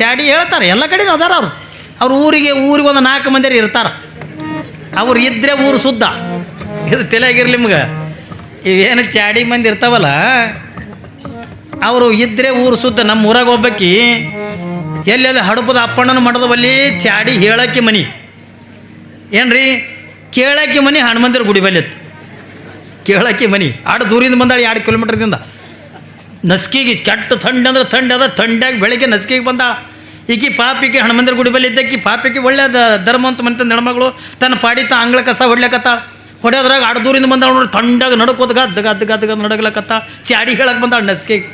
ಚಾಡಿ ಹೇಳ್ತಾರೆ, ಎಲ್ಲ ಕಡೆ ಅದಾರ ಅವರು. ಅವ್ರ ಊರಿಗೆ ಒಂದು 4 ಮಂದಿ ಇರ್ತಾರೆ. ಅವ್ರು ಇದ್ದರೆ ಊರು ಶುದ್ಧ. ಇದು ತಲೆಯಾಗಿರ್ಲಿ ನಿಮ್ಗೆ. ಇವೇನು ಚಾಡಿ ಮಂದಿ ಇರ್ತಾವಲ್ಲ, ಅವರು ಇದ್ದರೆ ಊರು ಶುದ್ಧ. ನಮ್ಮ ಊರಾಗ ಹೋಗ್ಬೇಕಿ ಎಲ್ಲೆಲ್ಲ ಹಡಪದ ಅಪ್ಪಣ್ಣನ ಮಠದ ಬಲ್ಲಿ ಚಾಡಿ ಹೇಳಕ್ಕೆ ಮನಿ ಏನ್ರಿ, ಕೇಳಕ್ಕೆ ಮನಿ ಹನುಮಂದಿರ ಗುಡಿ ಬಲ್ಲಿ ಇತ್ತು. ಕೇಳಕ್ಕೆ ಮನಿ ಆಡು ದೂರಿಂದ ಬಂದಾಳೆ, 2 ಕಿಲೋಮೀಟ್ರದಿಂದ. ನಸ್ಕಿಗೆ ಕೆಟ್ಟ ಥಂಡಿ ಅಂದ್ರೆ ಥಂಡಿ ಅದ. ಥಂಡಿಯಾಗಿ ಬೆಳಗ್ಗೆ ನಸ್ಕಿಗೆ ಬಂದಾಳ. ಈಕಿ ಪಾಪಿಗೆ ಹನುಮಂದಿರ ಗುಡಿ ಬಲ್ಲಿ ಇದ್ದಕ್ಕಿ ಪಾಪಿಗೆ ಒಳ್ಳೆ ಧರ್ಮ ಅಂತ ಮಂತ ಹೆಣ್ಮಗಳು ತನ್ನ ಪಾಡಿತ ಆಂಗ್ಲ ಕಸ ಹೊಡ್ಲಕತ್ತಾಳ. ಹೊಡೆಯೋದ್ರಾಗ ಆಡು ದೂರಿಂದ ಬಂದಾಳ ನೋಡಿ, ಥಂಡಾಗ ನಡ್ಕೋದು ಗದ್ದು ನಡಗ್ಲಕತ್ತ. ಚಾಡಿ ಹೇಳಕ್ಕೆ ಬಂದಾಳ ನಸ್ಕಿಗೆ.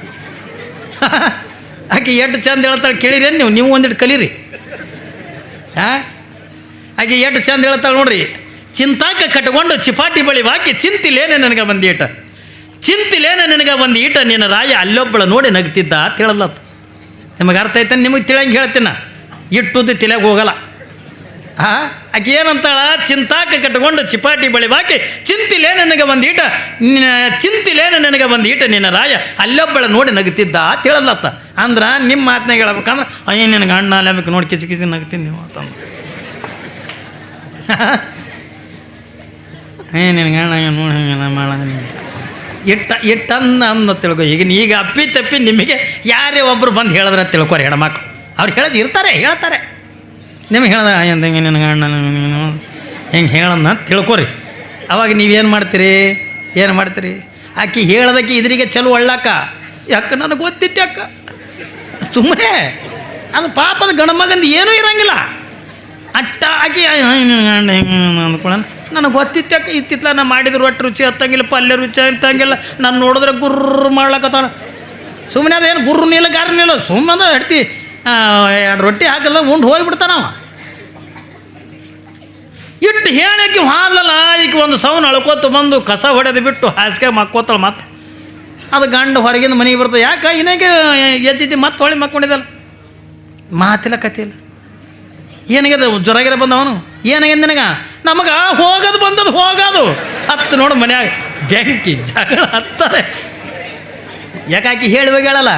ಆಕೆ ಎಷ್ಟು ಚಂದ ಹೇಳ್ತಾಳೆ ಕೇಳಿರೇನು ನೀವು ಒಂದಿಟ್ಟು ಕಲೀರಿ. ಆಕೆ ಎಷ್ಟು ಚಂದ ಹೇಳ್ತಾಳೆ ನೋಡ್ರಿ. ಚಿಂತಾಕ ಕಟ್ಕೊಂಡು ಚಿಪಾಟಿ ಬಳಿ ಹಾಕಿ ಚಿಂತಿಲೇನೆ ನನಗೆ ಬಂದೀಟ, ಚಿಂತಿಲೇನೆ ನನಗೆ ಒಂದು ಈಟ ನಿನ್ನ ರಾಯ ಅಲ್ಲೊಬ್ಬಳ ನೋಡಿ ನಗ್ತಿದ್ದ ಅಂತ ಹೇಳಲ್ಲ. ನಿಮಗೆ ಅರ್ಥ ಐತೆ? ನಿಮಗೆ ತಿಳಿಯಂಗೆ ಹೇಳ್ತೀನ, ಇಟ್ಟುದ್ದು ತಿಳಿಯಾಗ ಹೋಗಲ್ಲ. ಆಕೆ ಏನಂತಾಳ, ಚಿಂತಾಕ ಕಟ್ಕೊಂಡು ಚಿಪಾಟಿ ಬಳಿ ಹಾಕಿ ಚಿಂತಿಲೇ ನನಗೆ ಒಂದು ಈಟ, ಚಿಂತಿಲೇನೆ ನನಗೆ ಒಂದು ಈಟ ನಿನ್ನ ರಾಯ ಅಲ್ಲೊಬ್ಬಳ ನೋಡಿ ನಗ್ತಿದ್ದ ಅಂತ ಹೇಳಲ್ಲತ್ತ. ಅಂದ್ರೆ ನಿಮ್ಮ ಮಾತನಾಗ ಹೇಳ್ಬೇಕಂದ್ರೆ ಅಯ್ಯ ನಿನಗೆ ಅಣ್ಣ ಅಲ್ಲಬೇಕು ನೋಡಿ ಕಿಸಿ ನಗ್ತೀನಿ ನೀವು ಅಂತಂದು. ನಿನಗೆ ಅಣ್ಣ ನೋಡಿ ಹಂಗೆ ಮಾಡ ಇಟ್ಟಂದ ತಿಳ್ಕೊ. ಈಗ ಅಪ್ಪಿ ತಪ್ಪಿ ನಿಮಗೆ ಯಾರೇ ಒಬ್ಬರು ಬಂದು ಹೇಳಿದ್ರೆ ತಿಳ್ಕೊರಿ ಹೆಣ್ಮಕ್ಳು. ಅವ್ರು ಹೇಳೋದು ಹೇಳ್ತಾರೆ. ನಿಮಗೆ ಹೇಳ್ದ ಎಂದಂಗೆ ನಿನಗೆ ಅಣ್ಣ ಹೆಂಗೆ ಹೇಳೋಣ ತಿಳ್ಕೊರಿ. ಅವಾಗ ನೀವೇನು ಮಾಡ್ತೀರಿ? ಆಕೆ ಹೇಳೋದಕ್ಕೆ ಇದ್ರಿಗೆ ಚಲೋ ಒಳ್ಳಾಕ ಯಾಕೆ ನನಗೆ ಗೊತ್ತಿತ್ತು ಅಕ್ಕ, ಸುಮ್ಮನೆ ಅದು ಪಾಪದ ಗಣಮಗಂದು ಏನೂ ಇರೋಂಗಿಲ್ಲ. ಅಟ್ಟ ಆಕೆ ಗಂಡ ಹೆಂಗೆ ಅಂದ್ಕೊಳ್ಳೋಣ ನನಗೆ ಗೊತ್ತಿತ್ತು ಯಾಕೆ ಇತ್ತಿತ್ತಲ್ಲ ನಾ ಮಾಡಿದ್ರು ಒಟ್ಟು ರುಚಿ ಹತ್ತಂಗಿಲ್ಲ, ಪಲ್ಯ ರುಚಿ ಅಂತಂಗಿಲ್ಲ. ನಾನು ನೋಡಿದ್ರೆ ಗುರ್ರು ಮಾಡ್ಲಕತ್ತಾನ. ಸುಮ್ಮನೆ ಅದೇನು ಗುರ್ರು ನೀಲ್ಲ ಗಾರ ನೀಲ್ಲ, ಸುಮ್ಮನೆ ಹಡ್ತಿ 2 ರೊಟ್ಟಿ ಹಾಕಲ್ಲ ಉಂಡು ಹೋಗಿಬಿಡ್ತಾನವ. ಇಟ್ಟು ಹೇಳಕ್ಕೆ ಹಾಲಲ್ಲ. ಈಗ ಒಂದು ಸೌನ್ ಅಳ್ಕೋತ ಬಂದು ಕಸ ಹೊಡೆದು ಬಿಟ್ಟು ಹಾಸಿಗೆ ಮಕ್ಕೋತಾಳೆ. ಮತ್ತೆ ಅದು ಗಂಡ ಹೊರಗಿಂದ ಮನೆಗೆ ಬರ್ತದೆ. ಯಾಕೆ ಇನ್ನೇಗೆ ಎದ್ದಿದ್ದಿ ಮತ್ತೆ ಹೊಳಿ ಮಕ್ಕೊಂಡಿದ್ದಲ್ಲ, ಮಾತಿಲ್ಲ ಕತಿಲ್ಲ. ಏನಾಗ್ಯದ ಜ್ವರಗಿರ ಬಂದವನು ಏನಾಗ್ಯದ ನಿನಗ? ನಮಗೆ ಹೋಗೋದು ಬಂದದ್ದು ಹೋಗೋದು ಹತ್ತು ನೋಡು ಮನ್ಯಾಗ ಬೆಂಕಿ ಜಗಳ ಹತ್ತಾರೆ. ಯಾಕಾಕಿ ಹೇಳುವಾಗ ಹೇಳಲ್ಲ,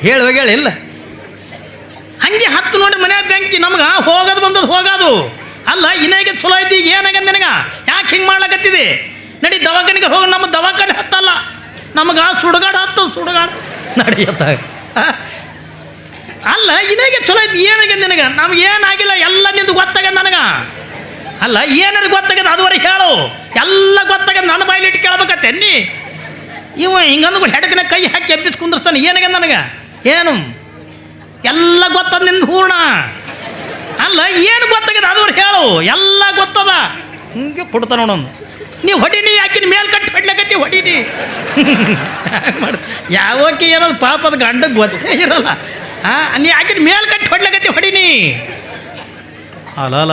ಹೇಳುವಾಗ ಹೇಳಿಲ್ಲ. ಹಂಗೆ ಹತ್ತು ನೋಡಿ ಮನ್ಯಾಗ ಬೆಂಕಿ, ನಮ್ಗೆ ಹೋಗೋದು ಬಂದದ್ದು ಹೋಗೋದು ಅಲ್ಲ. ಇನ್ನಾಗೆ ಚಲೋ ಐತಿ. ಈಗ ಏನಾಗ್ಯದ ನಿನಗ? ಯಾಕೆ ಹಿಂಗೆ ಮಾಡ್ಲಕತ್ತಿದೆ? ನಡಿ ದವಾಖಾನೆಗೆ ಹೋಗಿ. ನಮ್ಮ ದವಾಖಾನೆ ಹತ್ತಲ್ಲ, ನಮಗೆ ಸುಡುಗಾಡು ಸುಡುಗಾಡು ನಡೆಯತ್ತ ಅಲ್ಲ. ಇನ್ನಾಗೆ ಚಲೋ ಐತಿ. ಏನಾಗ್ಯದ ನಿನಗ? ನಮ್ಗೆ ಏನಾಗಿಲ್ಲ, ಎಲ್ಲ ನಿಂದು ಗೊತ್ತಾಗ್ಯದ ನನಗೆ. ಅಲ್ಲ ಏನಾರು ಗೊತ್ತಾಗ್ಯದ ಅದುವರೆಗೆ ಹೇಳು. ಎಲ್ಲ ಗೊತ್ತಾಗ್ಯದ ನನ್ನ ಬಾಯಲ್ಲಿ ಇಟ್ಟು ಕೇಳ್ಬೇಕತ್ತೆ ನೀ. ಇವ ಹಿಂಗಂದು ಹೆಡಕನ ಕೈ ಹಾಕಿ ಎಬ್ಬಿಸಿ ಕುಂದಿರ್ಸ್ತಾನೆ. ಏನಾಗ್ಯದ ನನಗೆ? ಏನು ಎಲ್ಲ ಗೊತ್ತದ ನಿಂದು ಹೂರ್ಣ. ಅಲ್ಲ ಏನು ಗೊತ್ತಾಗ್ಯದ ಅದುವರೆಗೆ ಹೇಳು. ಎಲ್ಲ ಗೊತ್ತದ. ಹಿಂಗೆ ಪುಡ್ತ ನೋಡೋನು. ನೀವು ಹೊಡೀನಿ, ಯಾಕಿನ ಮೇಲ್ ಕಟ್ಟಿ ಹೊಡ್ಲಕತ್ತಿ ಹೊಡೀನಿ. ಯಾವಕ್ಕೆ ಏನದು ಪಾಪದ ಗಂಡಗೆ ಗೊತ್ತೇ ಇರಲ್ಲ. ನೀ ಯಾಕಿನ ಮೇಲ್ ಕಟ್ಟಿ ಹೊಡ್ಲಕತ್ತಿ ಹೊಡೀನಿ. ಅಲ್ಲ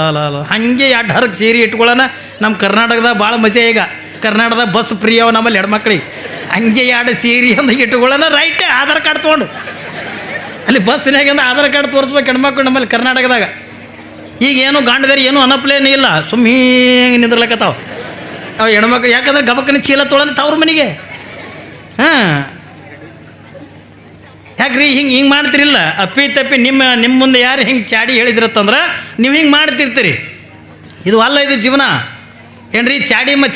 ಹಾಗೆ 2 ಹರಕ್ಕೆ ಸೀರೆ ಇಟ್ಕೊಳ್ಳೋಣ. ನಮ್ಮ ಕರ್ನಾಟಕದಾಗ ಭಾಳ ಮಜಾ. ಈಗ ಕರ್ನಾಟಕದಾಗ ಬಸ್ ಫ್ರೀ ಅವ ನಮ್ಮಲ್ಲಿ ಹೆಣ್ಮಕ್ಳಿಗೆ. ಹಂಗೆ 2 ಸೀರೆ ಅಂತ ಇಟ್ಕೊಳ್ಳೋಣ. ರೈಟೇ ಆಧಾರ್ ಕಾರ್ಡ್ ತೊಗೊಂಡು ಅಲ್ಲಿ ಬಸ್ನಾಗಿಂದ ಆಧಾರ್ ಕಾರ್ಡ್ ತೋರಿಸ್ಬೇಕು ಹೆಣ್ಮಕ್ಳು ನಮ್ಮಲ್ಲಿ ಕರ್ನಾಟಕದಾಗ. ಈಗೇನು ಗಾಂಡದಾರಿ ಏನೂ ಅನಪ್ಲೇನೇ ಇಲ್ಲ, ಸುಮ್ಮನೆ ಹಿಂಗೆ ನಿಂದ್ರಲಕತ್ತಾವ ಅವು ಹೆಣ್ಮಕ್ಳು. ಯಾಕಂದ್ರೆ ಗಬಕ್ಕನ ಚೀಲ ತೊಗೊಂಡು ತವ್ರ ಮನೆಗೆ. ಯಾಕ್ರಿ ಹಿಂಗೆ ಮಾಡ್ತಿರಿಲ್ಲ? ಅಪ್ಪಿ ತಪ್ಪಿ ನಿಮ್ಮ ಮುಂದೆ ಯಾರು ಹಿಂಗೆ ಚಾಡಿ ಹೇಳಿದ್ರತ್ತಂದ್ರೆ ನೀವು ಹಿಂಗೆ ಮಾಡ್ತಿರ್ತೀರಿ. ಇದು ಅಲ್ಲ, ಇದು ಜೀವನ ಏನ್ರಿ.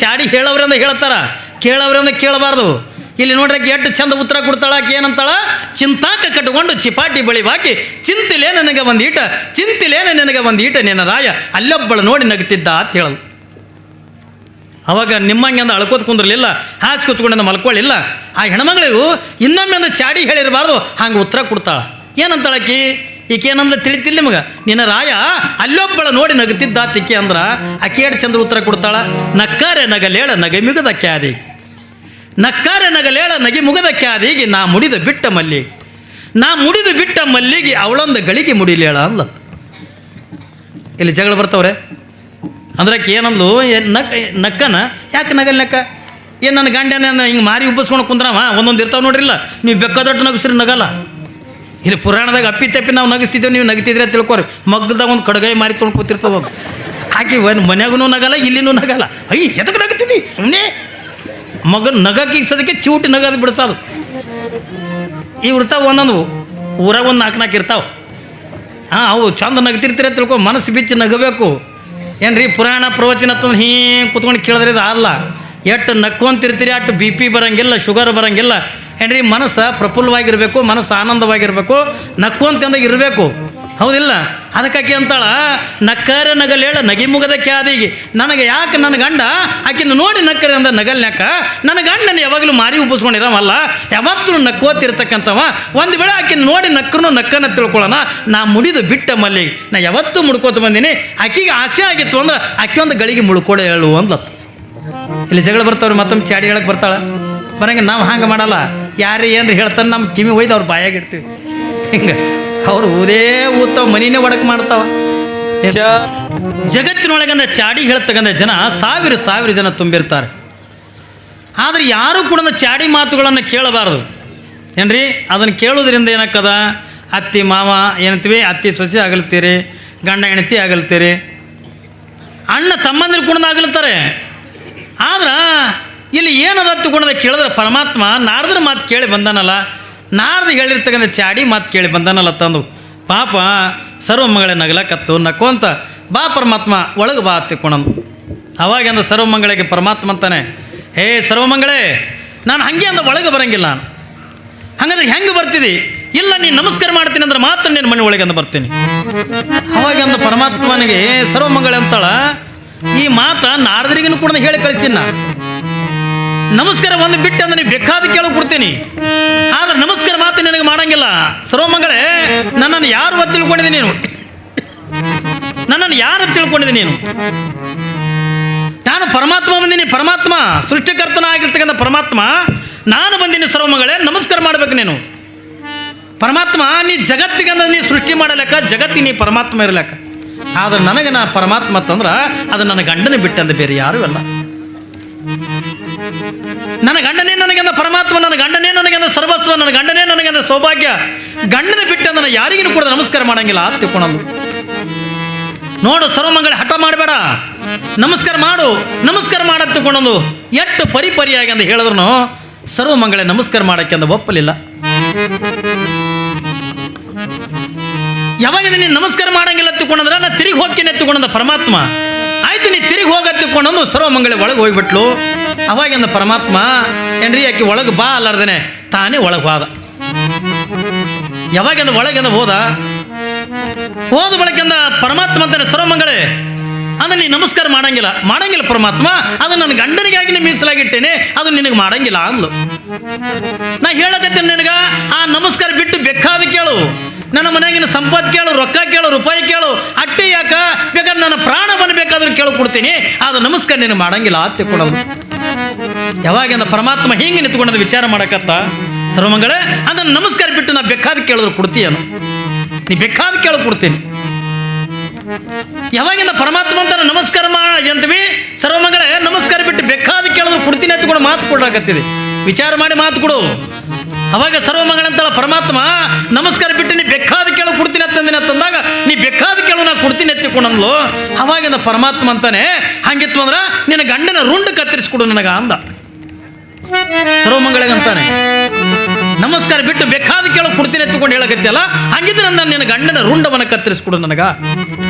ಚಾಡಿ ಹೇಳೋವ್ರಿಂದ ಹೇಳ್ತಾರ, ಕೇಳೋವ್ರಿಂದ ಕೇಳಬಾರ್ದು. ಇಲ್ಲಿ ನೋಡ್ರಿ ಎಷ್ಟು ಚಂದ ಉತ್ತರ ಕೊಡ್ತಾಳ. ಆಕೆ ಏನಂತಾಳ? ಚಿಂತಾಕ ಕಟ್ಕೊಂಡು ಚಿಪಾಟಿ ಬಳಿ ಹಾಕಿ ಚಿಂತಿಲೇ ನನಗೆ ಒಂದು ಈಟ, ಚಿಂತಿಲೇನೆ ನನಗೆ ಒಂದು ಈಟ ನಿನ್ನ ರಾಯ ಅಲ್ಲೊಬ್ಬಳು ನೋಡಿ ನಗ್ತಿದ್ದ ಅಂತ ಹೇಳೋದು. ಅವಾಗ ನಿಮ್ಮಂಗೆ ಅಂದ ಅಳ್ಕೋತ ಕುಂದ್ರಲಿಲ್ಲ, ಹಾಸಿ ಕೂತ್ಕೊಂಡಿಂದ ಮಲ್ಕೊಳ್ಳಿಲ್ಲ. ಆ ಹೆಣ್ಮಗಳಿಗೂ ಇನ್ನೊಮ್ಮೆ ಅಂದ ಚಾಡಿ ಹೇಳಿರಬಾರ್ದು, ಹಂಗೆ ಉತ್ತರ ಕೊಡ್ತಾಳ. ಏನಂತಾಳಕಿ? ಈಕೆ ಏನಂದ್ರೆ ತಿಳಿತಿಲ್ಲ ನಿಮಗೆ? ನಿನ್ನ ರಾಯ ಅಲ್ಲೊಬ್ಬಳ ನೋಡಿ ನಗ್ತಿದ್ದ ತಿಕ್ಕಿ ಅಂದ್ರೆ ಆಕೆ ಎರಡು ಚಂದ್ರ ಉತ್ತರ ಕೊಡ್ತಾಳ. ನಕ್ಕಾರೆ ನಗಲೇಳ ನಗೆ ಮುಗದ ಕ್ಯಾದಿ, ನಕ್ಕಾರೆ ನಗಲೇಳ ನಗೆ ಮುಗದ ಕ್ಯಾದಿಗೆ ನಾ ಮುಡಿದು ಬಿಟ್ಟ ಮಲ್ಲಿಗೆ ಅವಳೊಂದು ಗಳಿಗೆ ಮುಡಿಲೇಳ ಅಂದ. ಇಲ್ಲಿ ಜಗಳ ಬರ್ತವ್ರೆ ಅಂದ್ರೆ ಏನಂದ್ಲು? ನಕ್ಕನ ಯಾಕೆ ನಗಲ್ ನಕ್ಕ? ಏನು ನನ್ನ ಗಂಡನ ಹಿಂಗೆ ಮಾರಿ ಉಬ್ಬಿಸ್ಕೊಂಡು ಕುಂದ್ರವ ಒಂದೊಂದು ಇರ್ತಾವೆ ನೋಡ್ರಿಲ್ಲ. ನೀವು ಬೆಕ್ಕದೊಟ್ಟು ನಗಸ್ರಿ ನಗಲ್ಲ. ಇಲ್ಲಿ ಪುರಾಣದಾಗ ಅಪ್ಪಿ ತಪ್ಪಿ ನಾವು ನಗಿಸ್ತಿದ್ದೇವೆ, ನೀವು ನಗಿತಿದ್ರೆ ತಿಳ್ಕೊರಿ. ಮಗ್ಗದಾಗ ಒಂದು ಕಡಗಾಯಿ ಮಾರಿ ತೊಗೊಂಡು ಕೂತಿರ್ತದ ಆಕೆ ಮನ್ಯಾಗೂ ನಗಲ್ಲ, ಇಲ್ಲಿನೂ ನಗಲ್ಲ. ಎದಕ್ಕೆ ನಗ್ತಿದ್ದಿ? ಸುಮ್ಮನೆ ಮಗನ ನಗಕ್ಕೆ ಸದಕ್ಕೆ ಚೂಟಿ ನಗದು ಬಿಡಿಸೋದು. ಇರ್ತಾವೆ ಒಂದೊಂದು ಊರಾಗ ಒಂದು ನಾಲ್ಕು ಇರ್ತಾವೆ. ಅವು ಚಂದ ನಗ್ತಿರ್ತೀರ ತಿಳ್ಕೊ, ಮನಸ್ಸು ಬಿಚ್ಚಿ ನಗಬೇಕು. ಏನ್ರಿ ಪುರಾಣ ಪ್ರವಚನ ಅಂತಂದು ಹಿಂಗೆ ಕುತ್ಕೊಂಡು ಕೇಳಿದ್ರೆ ಇದು ಅಲ್ಲ. ಎಷ್ಟು ನಕ್ಕೊಂತಿರ್ತೀರಿ ಅಷ್ಟು ಬಿ ಪಿ ಬರೋಂಗಿಲ್ಲ, ಶುಗರ್ ಬರೋಂಗಿಲ್ಲ. ಏನ್ರಿ ಮನಸ್ಸು ಪ್ರಫುಲ್ಲವಾಗಿರಬೇಕು, ಮನಸ್ಸು ಆನಂದವಾಗಿರಬೇಕು, ನಕ್ಕೊಂತಂದಾಗ ಇರಬೇಕು. ಹೌದಿಲ್ಲ? ಅದಕ್ಕಾಕಿ ಅಂತಾಳ, ನಕ್ಕರೆ ನಗಲೇಳ ನಗಿಮುಗದ ಕ್ಯಾದಿಗೆ. ನನಗೆ ಯಾಕೆ ನನ್ನ ಗಂಡ ಆಕಿನ ನೋಡಿ ನಕ್ಕರೆ ಅಂದ ನಗಲ್ನ್ಯಾಕ, ನನ್ನ ಗಂಡನ ಯಾವಾಗಲೂ ಮಾರಿ ಉಪ್ಪಿಸ್ಕೊಂಡಿರವಲ್ಲ, ಯಾವತ್ತೂ ನಕ್ಕೋತಿರ್ತಕ್ಕಂಥವ. ಒಂದು ವೇಳೆ ಆಕಿನ ನೋಡಿ ನಕ್ಕರೂ ನಕ್ಕನ್ನ ತಿಳ್ಕೊಳ್ಳೋಣ. ನಾ ಮುಡಿದು ಬಿಟ್ಟ ಮಲ್ಲಿಗೆ, ನಾ ಯಾವತ್ತೂ ಮುಡ್ಕೋತ ಬಂದೀನಿ. ಆಕಿಗೆ ಆಸೆ ಆಗಿತ್ತು ಅಂದ್ರೆ ಆಕೆ ಒಂದು ಗಳಿಗೆ ಮುಳ್ಕೊಳೆ ಹೇಳು ಅಂದ್ಲತ್ತು. ಇಲ್ಲಿ ಜಗಳ ಬರ್ತಾವ್ರಿ, ಮತ್ತೊಮ್ಮೆ ಚಾಡಿ ಹೇಳಕ್ಕೆ ಬರ್ತಾಳೆ. ಬರಂಗೆ ನಾವು ಹಂಗೆ ಮಾಡಲ್ಲ. ಯಾರು ಏನ್ರಿ ಹೇಳ್ತಾನೆ ನಮ್ಮ ಕಿವಿ ಒಯ್ದು ಅವ್ರು ಬಾಯಾಗಿಡ್ತೀವಿ. ಹಿಂಗೆ ಅವ್ರು ಊದೇ ಊತಾವ, ಮನಿನೇ ಒಡಕ್ ಮಾಡ್ತಾವ. ಜಗತ್ತಿನೊಳಗಂದ ಚಾಡಿ ಹೇಳ್ತಕ್ಕಂಥ ಜನ ಸಾವಿರ ಜನ ತುಂಬಿರ್ತಾರೆ. ಆದರೆ ಯಾರೂ ಕೂಡ ಚಾಡಿ ಮಾತುಗಳನ್ನು ಕೇಳಬಾರ್ದು. ಏನ್ರಿ ಅದನ್ನು ಕೇಳೋದ್ರಿಂದ ಏನಕ್ಕದ, ಅತ್ತಿ ಮಾವ ಏನಂತೀವಿ, ಅತ್ತಿ ಸೊಸೆ ಆಗಲ್ತೀರಿ, ಗಂಡ ಹೆಂಡತಿ ಆಗಲ್ತೀರಿ, ಅಣ್ಣ ತಮ್ಮಂದಿರು ಕೂಡ ಆಗಲ್ತಾರೆ. ಆದ್ರೆ ಇಲ್ಲಿ ಏನದ ತಗೊಂಡದ ಕೇಳಿದ್ರೆ ಪರಮಾತ್ಮ ನಾರದ್ರ ಮಾತು ಕೇಳಿ ಬಂದಾನಲ್ಲ, ನಾರದು ಹೇಳಿರ್ತಕ್ಕಂಥ ಚಾಡಿ ಮಾತು ಕೇಳಿ ಬಂದಾನಲ್ಲ ತಂದು ಪಾಪ ಸರ್ವಮಂಗಳೆ ನಗಲಕತ್ತು ನಕ್ಕೊಂತ ಬಾ ಪರಮಾತ್ಮ ಒಳಗೆ ಬಾ ತಿಕ್ಕೊಂಡಂದು. ಅವಾಗೆಂದ ಸರ್ವಮಂಗಳಿಗೆ ಪರಮಾತ್ಮ ಅಂತಾನೆ, ಹೇ ಸರ್ವಮಂಗಳೇ, ನಾನು ಹಾಗೆ ಅಂದ ಒಳಗೆ ಬರೋಂಗಿಲ್ಲ. ನಾನು ಹಾಗಾದ್ರೆ ಹೆಂಗೆ ಬರ್ತಿದ್ದಿ? ಇಲ್ಲ ನೀನು ನಮಸ್ಕಾರ ಮಾಡ್ತೀನಿ ಅಂದ್ರೆ ಮಾತ್ರ ನಿನ್ನ ಮನೆ ಒಳಗೆ ಅಂದ ಬರ್ತೀನಿ. ಅವಾಗೆಂದ ಪರಮಾತ್ಮನಿಗೆ ಸರ್ವಮಂಗಳೆ ಅಂತಾಳ, ಈ ಮಾತ ನಾರದರಿಗೂ ಕೂಡ ಹೇಳಿ ಕಳಿಸಿನ. ನಮಸ್ಕಾರ ಒಂದು ಬಿಟ್ಟು ಅಂದ್ರೆ ನೀವು ಬೇಕಾದ ಕೇಳೋ ಕೊಡ್ತೀನಿ, ಆದ್ರೆ ನಮಸ್ಕಾರ ಮಾತು ನಿನಗೆ ಮಾಡಂಗಿಲ್ಲ. ಸರ್ವಮಂಗಳೇ, ನನ್ನನ್ನು ಯಾರು ತಿಳ್ಕೊಂಡಿದ್ದೀನಿ ನೀನು? ನನ್ನನ್ನು ಯಾರು ತಿಳ್ಕೊಂಡಿದ್ದೀನಿ ನೀನು? ನಾನು ಪರಮಾತ್ಮ ಬಂದೀನಿ, ಪರಮಾತ್ಮ ಸೃಷ್ಟಿಕರ್ತನ ಆಗಿರ್ತಕ್ಕಂಥ ಪರಮಾತ್ಮ ನಾನು ಬಂದೀನಿ. ಸರ್ವಮಂಗಳೇ, ನಮಸ್ಕಾರ ಮಾಡ್ಬೇಕು ನೀನು. ಪರಮಾತ್ಮ ನೀ ಜಗತ್ತಿಗೆ ಅಂದ್ರೆ ನೀ ಸೃಷ್ಟಿ ಮಾಡಲೆಕ್ಕ, ಜಗತ್ತಿಗೆ ನೀ ಪರಮಾತ್ಮ ಇರಲೆಕ್ಕ. ಆದ್ರೆ ನನಗೆ ನಾ ಪರಮಾತ್ಮ ಅಂತಂದ್ರೆ ಅದು ನನ್ನ ಗಂಡನ ಬಿಟ್ಟಂದ ಬೇರೆ ಯಾರೂ ಅಲ್ಲ. ನನ್ನ ಗಂಡನೇ ನನಗೆಂದ ಪರಮಾತ್ಮ, ನನ್ನ ಗಂಡನೇ ನನಗೆಂದ ಸರ್ವಸ್ವ, ನನ್ನ ಗಂಡನೇ ನನಗೆಂದ ಸೌಭಾಗ್ಯ. ಗಂಡನ ಬಿಟ್ಟಂದ ಯಾರಿಗೂ ಕೂಡ ನಮಸ್ಕಾರ ಮಾಡಂಗಿಲ್ಲ ಅಂತ ತಿಳ್ಕೊಳ್ಳೋದು. ನೋಡು ಸರ್ವಮಂಗಳ ಹಠ ಮಾಡಬೇಡ, ನಮಸ್ಕಾರ ಮಾಡು, ನಮಸ್ಕಾರ ಮಾಡತ್ ತಿಳ್ಕೊಳ್ಳೋದು. ಎಷ್ಟು ಪರಿಪರಿಯಾಗಿ ಅಂತ ಹೇಳಿದ್ರು ಸರ್ವಮಂಗಳ ನಮಸ್ಕಾರ ಮಾಡಕ್ಕೆ ಅಂದ ಒಪ್ಪಲಿಲ್ಲ. ಯಾವಾಗ ನೀನು ನಮಸ್ಕಾರ ಮಾಡಂಗಿಲ್ಲ ತಿಳ್ಕೊಂಡ್ರೆ ನಾ ತಿರುಗಿ ಹೋಗ್ತೀನಿ ಎತ್ತುಕೊಂಡ ಪರಮಾತ್ಮ. ಆಯ್ತು ನೀ ತಿರುಗಿ ಹೋಗತ್ತಿಕೊಂಡು ಸರ್ವಮಂಗಳೆ ಒಳಗೆ ಹೋಗ್ಬಿಟ್ಲು. ಅವಾಗಿಂದ ಪರಮಾತ್ಮ ಏನ್ರಿ ಆಕೆ ಒಳಗೆ ಬಾ ಅಲ್ಲಾರ್ದೇನೆ ತಾನೇ ಒಳಗೆ ಹೋದ. ಯಾವಾಗಿಂದ ಒಳಗಿಂದ ಹೋದ ಬಳಕಿಂದ ಪರಮಾತ್ಮ ಅಂತಾನೆ, ಸರ್ವಮಂಗಳೆ ಅಂದ್ರೆ ನೀ ನಮಸ್ಕಾರ ಮಾಡಂಗಿಲ್ಲ ಪರಮಾತ್ಮ, ಅದು ನನ್ನ ಗಂಡನಿಗಾಗಿ ಮೀಸಲಾಗಿಟ್ಟೇನೆ, ಅದು ನಿನಗೆ ಮಾಡಂಗಿಲ್ಲ ಅಂದ್ಲು. ನಾ ಹೇಳಕತ್ತೇನೆ ನಿನಗ, ಆ ನಮಸ್ಕಾರ ಬಿಟ್ಟು ಬೇಕಾದ ಕೇಳು, ನನ್ನ ಮನೆಯಾಗಿನ ಸಂಪತ್ತು ಕೇಳು, ರೊಕ್ಕ ಕೇಳು, ರೂಪಾಯಿ ಕೇಳು, ಅಟ್ಟೆ ಯಾಕ ಬೇಕಾದ್ರೆ ನನ್ನ ಪ್ರಾಣವನ್ನು ಬೇಕಾದ್ರೂ ಕೇಳು ಕೊಡ್ತೀನಿ, ಅದು ನಮಸ್ಕಾರ ನೀನು ಮಾಡಂಗಿಲ್ಲ ಅಂತ ತಿಳ್ಕೊಳ್ಳೋದು. ಯಾವಾಗಿಂದ ಪರಮಾತ್ಮ ಹಿಂಗೆ ನಿಂತ್ಕೊಂಡದ ವಿಚಾರ ಮಾಡಕತ್ತ, ಸರ್ವಮಂಗಳೇ ಅದನ್ನು ನಮಸ್ಕಾರ ಬಿಟ್ಟು ನಾ ಬೇಕಾದ ಕೇಳಿದ್ರು ಕೊಡ್ತೀಯನು, ನೀ ಬೇಕಾದ ಕೇಳು ಕೊಡ್ತೀನಿ. ಯಾವಾಗಿಂದ ಪರಮಾತ್ಮ ಅಂತ ನಮಸ್ಕಾರ ಅಂತೀವಿ, ಸರ್ವಮಂಗಳೇ ನಮಸ್ಕಾರ ಬಿಟ್ಟು ಬೇಕಾದ ಕೇಳಿದ್ರು ಕೊಡ್ತೀನಿ ಅಂತ ಕೂಡ ಮಾತು ಕೊಡಾಕತ್ತಿದೆ. ವಿಚಾರ ಮಾಡಿ ಮಾತು ಕೊಡು. ಅವಾಗ ಸರ್ವಮಂಗಳಂತಳ ಪರಮಾತ್ಮ ನಮಸ್ಕಾರ ಬಿಟ್ಟು ನೀ ಬೇಕಾದ ಕೇಳು ಕೊಡ್ತೀನಿ ಅಂತಂದಿನ ಅಂತಂದಾಗ, ನೀ ಬೇಕಾದ ಕೇಳು ನಾ ಕೊಡ್ತೀನಿ ಎತ್ತಿಕೊಂಡಂದ್ಲು. ಅವಾಗಿಂದ ಪರಮಾತ್ಮ ಅಂತಾನೆ, ಹಂಗಿತ್ತು ಅಂದ್ರೆ ನಿನ್ನ ಗಂಡನ ರುಂಡು ಕತ್ತರಿಸ್ಕೊಡು ನನಗ ಅಂದ. ಸರ್ವಮಂಗಳಿಗಂತಾನೆ ನಮಸ್ಕಾರ ಬಿಟ್ಟು ಬೇಕಾದ ಕೇಳು ಕೊಡ್ತೀನಿ ಎತ್ತುಕೊಂಡು ಹೇಳಕತ್ತಿಯಲ್ಲ, ಹಂಗಿದ್ರೆ ನಾನು ನಿನ್ನ ಗಂಡನ ರುಂಡವನ್ನು ಕತ್ತರಿಸ್ಕೊಡು ನನಗ.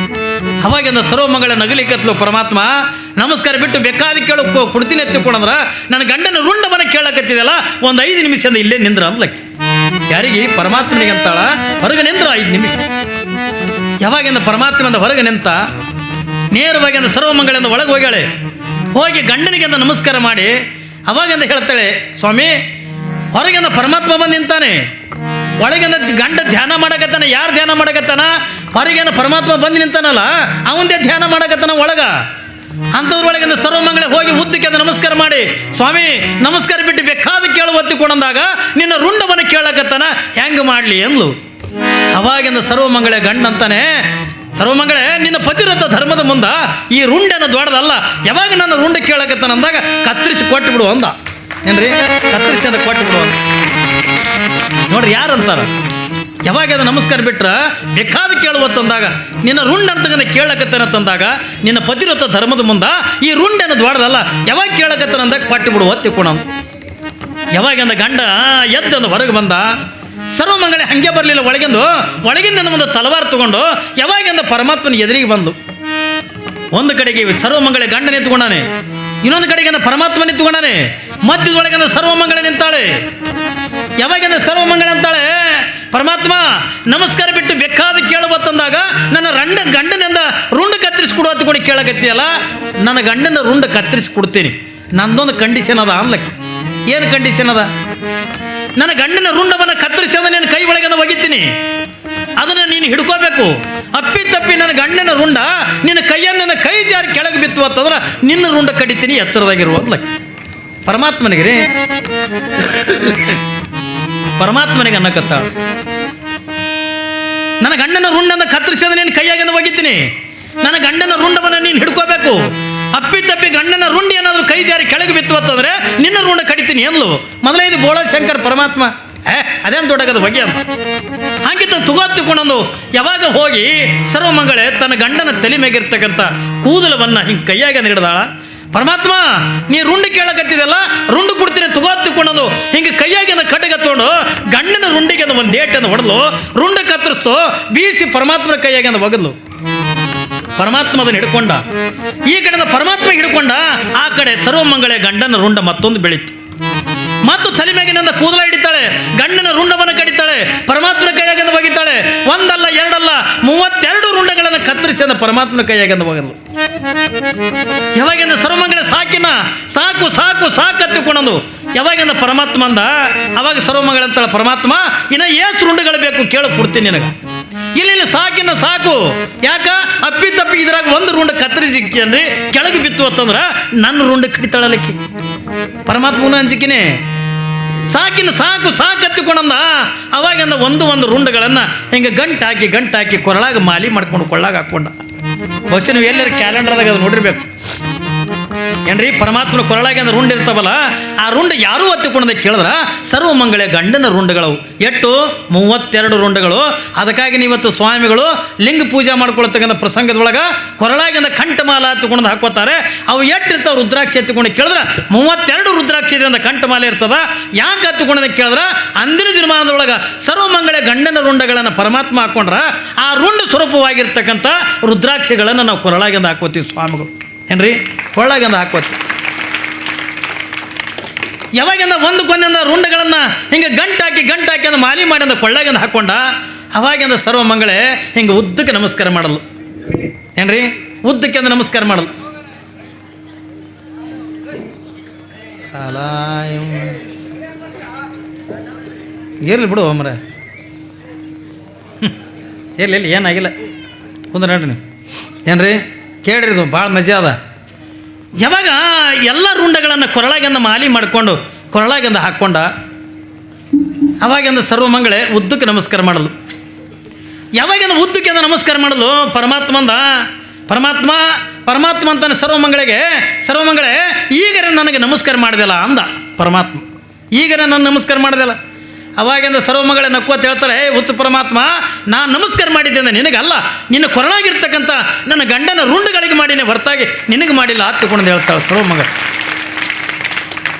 ಅವಾಗಿಂದ ಸರ್ವಮಂಗಳ ನಗಲಿಕತ್ಲು ಪರಮಾತ್ಮ, ನಮಸ್ಕಾರ ಬಿಟ್ಟು ಬೇಕಾದ ಕೇಳು ಕೊಡ್ತೀನಿ ಎತ್ತಿಕೊಂಡ್ರ ನನ್ನ ಗಂಡನ ರುಂಡವನ್ನು ಕೇಳಕತ್ತಿದಲ್ಲ, ಒಂದು 5 ನಿಮಿಷದಿಂದ ಇಲ್ಲೇ ನಿಂದ್ರ ಅಂದ್ಲಕ್ಕೆ. ಯಾರಿಗೆ? ಪರಮಾತ್ಮನಿಗೆ ಅಂತಾಳ, ಹೊರಗೆ ನಿಂದ್ರ 5 ನಿಮಿಷ. ಯಾವಾಗಿಂದ ಪರಮಾತ್ಮದಿಂದ ಹೊರಗೆ ನಿಂತ ನೇರವಾಗಿಂದ ಸರ್ವಮಂಗಳಿಂದ ಒಳಗೆ ಹೋಗ್ಯಾಳೆ. ಹೋಗಿ ಗಂಡನಿಗೆ ನಮಸ್ಕಾರ ಮಾಡಿ ಅವಾಗಿಂದ ಹೇಳ್ತಾಳೆ, ಸ್ವಾಮಿ ಹೊರಗಿಂದ ಪರಮಾತ್ಮ ಬಂದು ನಿಂತಾನೆ, ಒಳಗಿಂದ ಗಂಡ ಧ್ಯಾನ ಮಾಡಕತ್ತಾನ. ಯಾರು ಧ್ಯಾನ ಮಾಡಕತ್ತಾನ? ಹೊರಗಿನ ಪರಮಾತ್ಮ ಬಂದು ನಿಂತಾನಲ್ಲ ಅವಂದೇ ಧ್ಯಾನ ಮಾಡಕತ್ತಾನ ಒಳಗ. ಅಂಥದ್ರೊಳಗಿಂದ ಸರ್ವಮಂಗಳ ಹೋಗಿ ಉದ್ದಕ್ಕೆ ನಮಸ್ಕಾರ ಮಾಡಿ, ಸ್ವಾಮಿ ನಮಸ್ಕಾರ ಬಿಟ್ಟು ಬೇಕಾದ ಕೇಳು ಒತ್ತಿಕೊಂಡಂದಾಗ ನಿನ್ನ ರುಂಡವನ್ನು ಕೇಳಕತ್ತಾನ, ಹೆಂಗೆ ಮಾಡಲಿ ಅಂದ್ಲು. ಅವಾಗಿಂದ ಸರ್ವಮಂಗಳ ಗಂಡ ಅಂತಾನೆ, ಸರ್ವಮಂಗಳೇ ನಿನ್ನ ಪತಿರಥ ಧರ್ಮದ ಮುಂದ ಈ ರುಂಡನ ದೊಡ್ಡದಲ್ಲ, ಯಾವಾಗ ನನ್ನ ರುಂಡ ಕೇಳಕತ್ತಾನ ಅಂದಾಗ ಕತ್ತರಿಸಿ ಕೊಟ್ಟು ಬಿಡು ಅಂದ. ಏನ್ರಿ? ಕತ್ತರಿಸಿ ಅಂತ ಕೊಟ್ಟು ಬಿಡು ಅಂದ. ನೋಡ್ರಿ ಯಾರಂತಾರ, ಯಾವಾಗ ಅದು ನಮಸ್ಕಾರ ಬಿಟ್ರ ಬೇಕಾದ ಕೇಳುವತ್ತಂದಾಗ ನಿನ್ನ ರುಂಡ ಅಂತಗನ ಕೇಳಕತ್ತಾನ ತಂದಾಗ ನಿನ್ನ ಪತಿರಥ ಧರ್ಮದ ಮುಂದ ಈ ರುಂಡನ ದೊಡ್ಡದಲ್ಲ, ಯಾವಾಗ ಕೇಳಕತ್ತಾನ ಅಂದಾಗ ಕೊಟ್ಟು ಬಿಡು ಒತ್ತಿಕೊಣ. ಯಾವಾಗ ಅಂದ ಗಂಡ ಎದ್ದಂದ ಹೊರಗೆ ಬಂದ, ಸರ್ವಮಂಗಳೆ ಹಂಗೆ ಬರಲಿಲ್ಲ. ಒಳಗಿಂದ ಒಂದು ತಲವಾರು ತಗೊಂಡು ಯಾವಾಗಿಂದ ಪರಮಾತ್ಮನ ಎದುರಿಗೆ ಬಂದು, ಒಂದು ಕಡೆಗೆ ಸರ್ವಮಂಗಳೆ ಗಂಡ ನಿಂತ್ಕೊಂಡಾನೆ, ಇನ್ನೊಂದು ಕಡೆಗೆ ಪರಮಾತ್ಮ ನಿಂತ್ಕೊಂಡಾನೆ, ಮಧ್ಯದೊಳಗಿಂದ ಸರ್ವಮಂಗಳೆ ನಿಂತಾಳೆ. ಯಾವಾಗಿಂದ ಸರ್ವಮಂಗಳೆ ಅಂತಾಳೆ, ಪರಮಾತ್ಮ ನಮಸ್ಕಾರ ಬಿಟ್ಟು ಬೇಕಾದ ಕೇಳಬತ್ತಂದಾಗ ನನ್ನ ಗಂಡನಿಂದ ರುಂಡ ಕತ್ತರಿಸ್ಕೊಡು ಹತ್ಕೊಂಡು ಕೇಳಕತ್ತೀಯಲ್ಲ, ನನ್ನ ಗಂಡನ ರುಂಡ ಕತ್ತರಿಸ್ಕೊಡ್ತೀನಿ, ನಂದೊಂದು ಕಂಡೀಷನ್ ಅದ ಅನ್ಲಕ್ಕೆ. ಏನು ಕಂಡೀಷನ್ ಅದ? ನನ್ನ ಗಂಡನ ರುಂಡವನ್ನು ಕತ್ತರಿಸಿ ಅದನ್ನ ನಿನ್ನ ಕೈ ಒಳಗೆ ಒಗಿತೀನಿ, ಅದನ್ನು ನೀನು ಹಿಡ್ಕೋಬೇಕು. ಅಪ್ಪಿ ನನ್ನ ಗಂಡನ ರುಂಡ ನಿನ್ನ ಕೈಯನ್ನ ಕೈ ಜಾರಿ ಕೆಳಗೆ ಬಿತ್ತು ಅಂತಂದ್ರೆ ನಿನ್ನ ರುಂಡ ಕಡಿತೀನಿ, ಎಚ್ಚರದಾಗಿರುವ ಅನ್ಲಕ್ಕೆ. ಪರಮಾತ್ಮನಿಗೆ ರೀ, ಪರಮಾತ್ಮನಿಗೆ ಅನ್ನಕತ್ತ, ನನ್ನ ಗಂಡನ ರುಂಡನ್ನು ಕತ್ತರಿಸಿದ ನೀನು ಕೈಯಾಗಿಂದ ಒಗಿತೀನಿ, ನನ್ನ ಗಂಡನ ರುಂಡವನ್ನು ನೀನು ಹಿಡ್ಕೋಬೇಕು. ಅಪ್ಪಿ ಗಂಡನ ರುಂಡಿ ಏನಾದರೂ ಕೈ ಜಾರಿ ಕೆಳಗೆ ಬಿತ್ತು ಅಂತಂದ್ರೆ ನಿನ್ನ ರುಂಡ ಕಡಿತೀನಿ ಎಂದ್ಲು. ಮೊದಲೇ ಇದು ಬೋಳ ಶಂಕರ್ ಪರಮಾತ್ಮ ಅದೇನು ದೊಡ್ಡಗದ ಬಗ್ಗೆ ಅಂತ ಹಾಗಿತ್ತ ತುಗೊಂಡು ಯಾವಾಗ ಹೋಗಿ ಸರ್ವಮಂಗಳೆ ತನ್ನ ಗಂಡನ ತಲೆ ಮೇಗಿರ್ತಕ್ಕಂಥ ಕೂದಲವನ್ನ ಹಿಂಗೆ ಕೈಯಾಗ ಹಿಡ್ದಾಳ. ಪರಮಾತ್ಮ ನೀ ರುಂಡು ಕೇಳಕತ್ತಿದೆಲ್ಲ, ರುಂಡು ಕೊಡ್ತೀನಿ ತುಗೊಂಡು ಹಿಂಗೆ ಕೈಯಾಗಿನ ಕಡೆಗ ತೊಗೊಂಡು ಗಂಡನ ರುಂಡಿಗೆ ಒಂದು ಏಟನ್ನು ಹೊಡೆದ್ಲು, ರುಂಡ ಕತ್ತರಿಸ್ತು, ಬೀಸಿ ಪರಮಾತ್ಮನ ಕೈಯಾಗಿಂದ ಒಗದ್ಲು. ಪರಮಾತ್ಮ ಅದನ್ನು ಹಿಡ್ಕೊಂಡ, ಈ ಕಡೆ ಪರಮಾತ್ಮ ಹಿಡ್ಕೊಂಡ, ಆ ಕಡೆ ಸರ್ವಮಂಗಳೆ ಗಂಡನ ರುಂಡ ಮತ್ತೊಂದು ಬೆಳೀತು. ಮತ್ತು ತಲೆ ಮೇಗಿನಿಂದ ಕೂದಲ ಹಿಡಿತಾಳೆ, ಗಂಡನ ರುಂಡವನ್ನು ಕಡಿತಾಳೆ, ಪರಮಾತ್ಮನ ಕೈಯಾಗಿಂದ ಒಗಿತಾಳೆ. ಒಂದಲ್ಲ ಎರಡಲ್ಲ 32 ರುಂಡಗಳನ್ನು ಕತ್ತರಿಸಿದ ಪರಮಾತ್ಮನ ಕೈಯಾಗಿಂದ ಒಗದ್ಲು. ಯಾವಾಗಿಂದ ಸರ್ವಮಂಗಳೆ ಸಾಕು ಹತ್ತಿಕೊಂಡು ಯಾವಾಗಿಂದ ಪರಮಾತ್ಮ ಅಂದ, ಅವಾಗ ಸರ್ವಮಂಗಳೆ ಅಂತಾಳೆ, ಪರಮಾತ್ಮ ಇನ್ನ ಎಷ್ಟು ರುಂಡಗಳು ಬೇಕು ಕೇಳು, ಕೊಡ್ತೀನಿ ನಿನಗೆ. ಇಲ್ಲಿ ಸಾಕು, ಯಾಕ ಅಪ್ಪಿ ಇದ್ರಾಗ ಒಂದು ರುಂಡ ಕತ್ತರಿಸಿ ಕೆಳಗೆ ಬಿತ್ತು ಅಂತಂದ್ರ ನನ್ನ ರುಂಡ ಕಡಿತಾಳಲಕ್ಕಿ. ಪರಮಾತ್ಮನ ಅಂಜಿಕೆನೆ ಸಾಕು ಹತ್ತಿಕೊಂಡಂದ. ಅವಾಗಿಂದ ಒಂದು ರುಂಡಗಳನ್ನ ಹಿಂಗೆ ಗಂಟಾಕಿ ಕೊರಳಾಗ ಮಾಲಿ ಮಾಡ್ಕೊಂಡು ಕೊಳ್ಳಾಗ ಹಾಕೊಂಡ. ಬಹುಶಃ ನೀವು ಎಲ್ಲರ ಕ್ಯಾಲೆಂಡರ್ದಾಗ ಅದು ನೋಡಿರ್ಬೇಕು ಏನ್ರಿ, ಪರಮಾತ್ಮನ ಕೊರಳಾಗಿ ಅಂದ್ರೆ ರುಂಡ ಇರ್ತಾವಲ್ಲ, ಆ ರುಂಡ ಯಾರೂ ಹತ್ತಿಕೊಂಡ ಕೇಳಿದ್ರ ಸರ್ವಮಂಗಳೆ ಗಂಡನ ರುಂಡಗಳು ಎಷ್ಟು 32 ರುಂಡಗಳು. ಅದಕ್ಕಾಗಿ ನೀವತ್ತು ಸ್ವಾಮಿಗಳು ಲಿಂಗ ಪೂಜೆ ಮಾಡ್ಕೊಳ್ತಕ್ಕಂಥ ಪ್ರಸಂಗದೊಳಗೆ ಕೊರಳಾಗಿಂದ ಕಂಠಮಾಲ ಹತ್ತಿಕೊಂಡು ಹಾಕೋತಾರೆ. ಅವು ಎಷ್ಟಿರ್ತಾವ ರುದ್ರಾಕ್ಷಿ ಹತ್ತಿಕೊಂಡು ಕೇಳಿದ್ರೆ 32 ರುದ್ರಾಕ್ಷಿಯಿಂದ ಕಂಠಮಾಲೆ ಇರ್ತದ. ಯಾಕೆ ಹತ್ತಿಕೊಂಡ ಕೇಳಿದ್ರೆ ಅಂದಿನ ದಿನಮಾನದೊಳಗೆ ಸರ್ವಮಂಗಳೆ ಗಂಡನ ರುಂಡಗಳನ್ನು ಪರಮಾತ್ಮ ಹಾಕೊಂಡ್ರ ಆ ರುಂಡ ಸ್ವರೂಪವಾಗಿರ್ತಕ್ಕಂಥ ರುದ್ರಾಕ್ಷಿಗಳನ್ನು ನಾವು ಕೊರಳಾಗಿಂದ ಹಾಕೋತೀವಿ ಸ್ವಾಮಿಗಳು ಏನ್ರಿ, ಕೊಳ್ಳಾಗಿಂದ ಹಾಕೋತೀವಿ. ಯಾವಾಗಿಂದ ಒಂದು ಕೊನೆಯಿಂದ ರುಂಡಗಳನ್ನು ಹಿಂಗೆ ಗಂಟಾಕಿ ಅಂದ ಮಾಲಿ ಮಾಡಿಂದ ಕೊಳ್ಳಾಗಿಂದ ಹಾಕೊಂಡ, ಅವಾಗಿಂದ ಸರ್ವಮಂಗಳೆ ಹಿಂಗೆ ಉದ್ದಕ್ಕೆ ನಮಸ್ಕಾರ ಮಾಡಲು ಏನ್ರಿ, ಉದ್ದಕ್ಕೆ ಅಂದ ನಮಸ್ಕಾರ ಮಾಡಲು. ಇರ್ಲಿ ಬಿಡು ಮರ, ಇರ್ಲಿ ಏನಾಗಿಲ್ಲ, ಕುಂದ್ರ ನೋಡ್ರಿ ನೀವು ಏನ್ರಿ, ಕೇಳ್ರಿ ಇದು ಭಾಳ ಮಜಾ ಅದ. ಯಾವಾಗ ಎಲ್ಲ ರುಂಡಗಳನ್ನು ಕೊರಳಾಗಿಂದ ಮಾಲಿ ಮಾಡಿಕೊಂಡು ಕೊರಳಾಗಿಂದ ಹಾಕ್ಕೊಂಡ, ಅವಾಗಿಂದ ಸರ್ವಮಂಗಳೆ ಉದ್ದಕ್ಕೆ ನಮಸ್ಕಾರ ಮಾಡಲು. ಯಾವಾಗಿಂದ ಉದ್ದಕ್ಕೆ ನಮಸ್ಕಾರ ಮಾಡಲು ಪರಮಾತ್ಮ ಅಂತಾನೆ ಸರ್ವಮಂಗಳೆ ಈಗರೆ ನನಗೆ ನಮಸ್ಕಾರ ಮಾಡಿದೆಲ್ಲ ಅಂದ ಪರಮಾತ್ಮ. ಈಗರೆ ನಾನು ನಮಸ್ಕಾರ ಮಾಡಿದೆಲ್ಲ. ಅವಾಗಿಂದ ಸರ್ವಮಂಗಳೆ ನಕ್ಕೋತ ಹೇಳ್ತಾರೆ, ಹುಚ್ಚು ಪರಮಾತ್ಮ ನಾನು ನಮಸ್ಕಾರ ಮಾಡಿದ್ದೇನೆ ನಿನಗಲ್ಲ, ನಿನ್ನ ಕೊರಳಾಗಿರ್ತಕ್ಕಂಥ ನನ್ನ ಗಂಡನ ರುಂಡಗಳಿಗೆ ಮಾಡೀನಿ ಹೊರತಾಗಿ ನಿನಗೆ ಮಾಡಿಲ್ಲ ಹತ್ತುಕೊಂಡು ಹೇಳ್ತಾಳೆ ಸರ್ವಮಂಗಳೆ.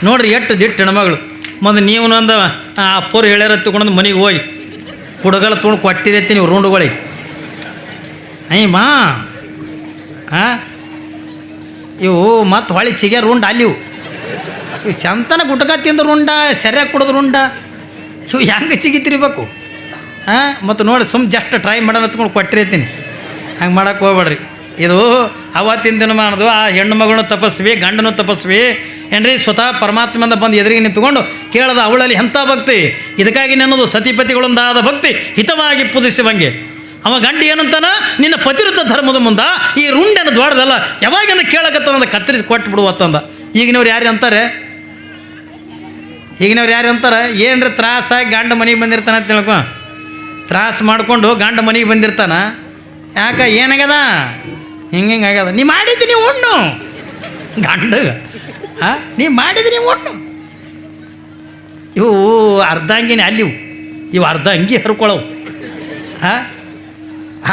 ನೋಡ್ರಿ ಎಷ್ಟು ದಿಟ್ಟು ಹೆಣ್ಮಗಳು. ಮೊದಲು ನೀವು ಒಂದು ಅಪ್ಪರು ಹೇಳ್ಯಾರ ಹತ್ತುಕೊಂಡು ಮನೆಗೆ ಹೋಗಿ ಹುಡುಗಲ ತೊಗೊಂಡು ಕೊಟ್ಟಿರತ್ತಿ ನೀವು ರುಂಡುಗಳಿಗೆ. ಅಯ್ಯಮ್ಮ ಇವು ಮತ್ತು ಹೊಳಿ ಚಿಗೆ ರುಂಡ ಅಲ್ಲಿವು ಇವು ಚಂತನ ಗುಟ್ಕ ತಿಂದ ರುಂಡ, ಸರಿಯಾಗಿ ಕುಡಿದ ರುಂಡ, ಇವು ಹೆಂಗೆ ಚಿಗಿತಿರ್ಬೇಕು. ಮತ್ತು ನೋಡಿ ಜಸ್ಟ್ ಟ್ರೈ ಮಾಡೋಣ ಹತ್ಕೊಂಡು ಕೊಟ್ಟಿರ್ತೀನಿ. ಹಂಗೆ ಮಾಡೋಕೆ ಹೋಗ್ಬೇಡ್ರಿ. ಇದು ಅವತ್ತಿನ ದಿನ ಮಾಡೋದು ಆ ಹೆಣ್ಣು ಮಗಳನ್ನೂ ತಪಸ್ವಿ ಗಂಡನೂ ತಪಸ್ವಿ ಏನ್ರಿ, ಸ್ವತಃ ಪರಮಾತ್ಮಂದ ಬಂದು ಎದುರಿಗೆ ನಿಂತುಕೊಂಡು ಕೇಳದ ಅವಳಲ್ಲಿ ಎಂಥ ಭಕ್ತಿ. ಇದಕ್ಕಾಗಿ ನನ್ನದು ಸತಿಪತಿಗಳೊಂದಾದ ಭಕ್ತಿ ಹಿತವಾಗಿ ಪೂಜಿಸುವಂಗೆ. ಅವ ಗಂಡ ಏನಂತಾನ, ನಿನ್ನ ಪತಿವ್ರತ ಧರ್ಮದ ಮುಂದೆ ಈ ರುಂಡನ್ನು ದೊಡ್ಡದಲ್ಲ, ಯಾವಾಗಿಂದ ಕೇಳಕತ್ತಂದ ಕತ್ತರಿಸಿ ಕೊಟ್ಟು ಬಿಡುವತ್ತಂದ. ಈಗಿನವ್ರು ಯಾರು ಅಂತಾರೆ ಏನ್ರಿ ತ್ರಾಸಾಗಿ ಗಂಡ ಮನೆಗೆ ಬಂದಿರ್ತಾನೆ ಅಂತ ತಿಳ್ಕೊ, ತ್ರಾಸು ಮಾಡಿಕೊಂಡು ಗಂಡ ಮನೆಗೆ ಬಂದಿರ್ತಾನ. ಯಾಕೆ ಏನಾಗ್ಯದ, ಹಿಂಗೆ ಆಗ್ಯದ, ನೀ ಮಾಡಿದ್ದೀನಿ ಉಣ್ಣು ಗಂಡಗ, ನೀ ಮಾಡಿದ್ದೀನಿ ಉಣ್ಣು. ಇವು ಅರ್ಧಾಂಗಿನಿ ಅಲ್ಲಿವು, ಇವು ಅರ್ಧ ಅಂಗಿ ಹರ್ಕೊಳ್ಳವು.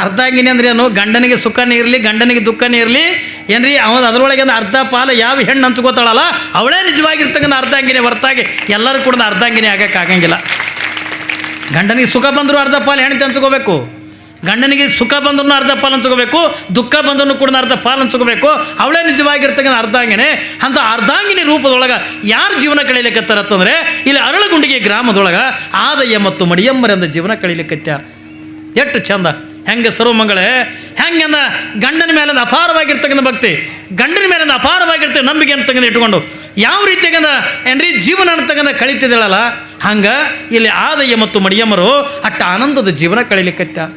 ಅರ್ಧಾಂಗಿನಿ ಅಂದ್ರೆ ಏನು, ಗಂಡನಿಗೆ ಸುಖನೇ ಇರಲಿ ಗಂಡನಿಗೆ ದುಃಖನೇ ಇರಲಿ ಏನ್ರಿ, ಅವನು ಅದರೊಳಗೆ ಅರ್ಧ ಪಾಲು ಯಾವ ಹೆಣ್ಣು ಹಂಚ್ಕೋತಾಳಲ್ಲ ಅವಳೇ ನಿಜವಾಗಿರ್ತಕ್ಕಂಥ ಅರ್ಧಾಂಗಿನಿ ಹೊರತಾಗಿ ಎಲ್ಲರೂ ಕೂಡ ಅರ್ಧಾಂಗಿನಿ ಆಗಕ್ಕಾಗಂಗಿಲ್ಲ. ಗಂಡನಿಗೆ ಸುಖ ಬಂದರೂ ಅರ್ಧ ಪಾಲು ಹೆಂಡತಿ ಹಂಚ್ಕೋಬೇಕು, ಗಂಡನಿಗೆ ಸುಖ ಬಂದ್ರೂ ಅರ್ಧ ಪಾಲು ಹಂಚ್ಕೋಬೇಕು, ದುಃಖ ಬಂದ್ರೂ ಕೂಡ ಅರ್ಧ ಪಾಲು ಹಂಚ್ಕೋಬೇಕು. ಅವಳೇ ನಿಜವಾಗಿರ್ತಕ್ಕಂಥ ಅರ್ಧಾಂಗಿನಿ. ಅಂತ ಅರ್ಧಾಂಗಿನಿ ರೂಪದೊಳಗೆ ಯಾರು ಜೀವನ ಕಳೀಲಿಕ್ಕತ್ತಾರತ್ತಂದರೆ ಇಲ್ಲಿ ಅರಳಗುಂಡಿಗೆ ಗ್ರಾಮದೊಳಗೆ ಆದಯ್ಯ ಮತ್ತು ಮಡಿಯಮ್ಮರಿಂದ ಜೀವನ ಕಳೀಲಿಕ್ಕತ್ಯಾರ. ಎಷ್ಟು ಚಂದ, ಹೆಂಗೆ ಸರ್ವಮಂಗಳೇ, ಹೆಂಗಂದ ಗಂಡನ ಮೇಲೆ ಅಪಾರವಾಗಿರ್ತಕ್ಕಂಥ ಭಕ್ತಿ, ಗಂಡನ ಮೇಲೆ ಅಪಾರವಾಗಿರ್ತಕ್ಕ ನಂಬಿಕೆ ಅಂತಕ್ಕಂಥ ಇಟ್ಕೊಂಡು ಯಾವ ರೀತಿಯಾಗಂದ ಏನ್ರಿ ಜೀವನ ಅಂತಕ್ಕಂಥ ಕಳೀತಿದ್ದಾಳಲ್ಲ, ಹಂಗೆ ಇಲ್ಲಿ ಆದಯ್ಯ ಮತ್ತು ಮಡಿಯಮ್ಮರು ಅಟ್ಟ ಆನಂದದ ಜೀವನ ಕಳೀಲಿಕ್ಕತ್ಯಾರ.